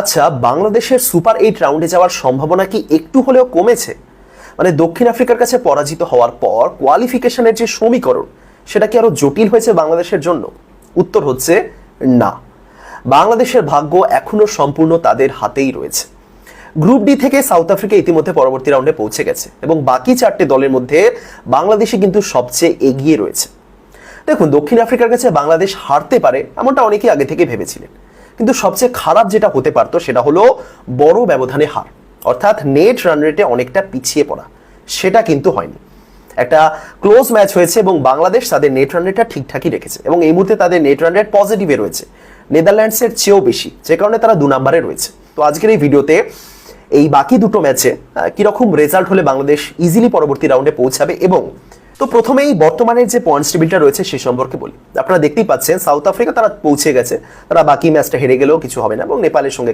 আচ্ছা, বাংলাদেশের সুপার 8 রাউন্ডে যাওয়ার সম্ভাবনা কি একটু হলেও কমেছে? মানে দক্ষিণ আফ্রিকার কাছে পরাজিত হওয়ার পর কোয়ালিফিকেশনের যে সমীকরণ সেটা কি আরো জটিল হয়েছে বাংলাদেশের জন্য? উত্তর হচ্ছে না। বাংলাদেশের ভাগ্য এখনো সম্পূর্ণ তাদের হাতেই রয়েছে। গ্রুপ ডি থেকে সাউথ আফ্রিকা ইতিমধ্যে পরবর্তী রাউন্ডে পৌঁছে গেছে এবং বাকি 4টে দলের মধ্যে বাংলাদেশই কিন্তু সবচেয়ে এগিয়ে রয়েছে। দেখুন, দক্ষিণ আফ্রিকার কাছে বাংলাদেশ হারতে পারে এমনটা অনেকেই আগে থেকে ভেবেছিলেন, কিন্তু সবচেয়ে খারাপ যেটা হতে পারতো সেটা হলো বড় ব্যবধানে হার, অর্থাৎ নেট রান রেটে অনেকটা পিছিয়ে পড়া। সেটা কিন্তু হয়নি। একটা ক্লোজ ম্যাচ হয়েছে এবং বাংলাদেশ তাদের নেট রান রেটটা ঠিকঠাকই রেখেছে এবং এই মুহূর্তে তাদের নেট রান রেট পজিটিভে রয়েছে, নেদারল্যান্ডসের চেয়েও বেশি, যে কারণে তারা 2 নম্বরে রয়েছে। তো আজকের এই ভিডিওতে এই বাকি দুটো ম্যাচে কিরকম রেজাল্ট হলে বাংলাদেশ ইজিলি পরবর্তী রাউন্ডে পৌঁছাবে, এবং তো প্রথমেই বর্তমানের যে পয়েন্টস টেবিলটা রয়েছে সে সম্পর্কে বলি। আপনারা দেখতেই পাচ্ছেন সাউথ আফ্রিকা তারা পৌঁছে গেছে, তারা বাকি ম্যাচটা হেরে গেলেও কিছু হবে না এবং নেপালের সঙ্গে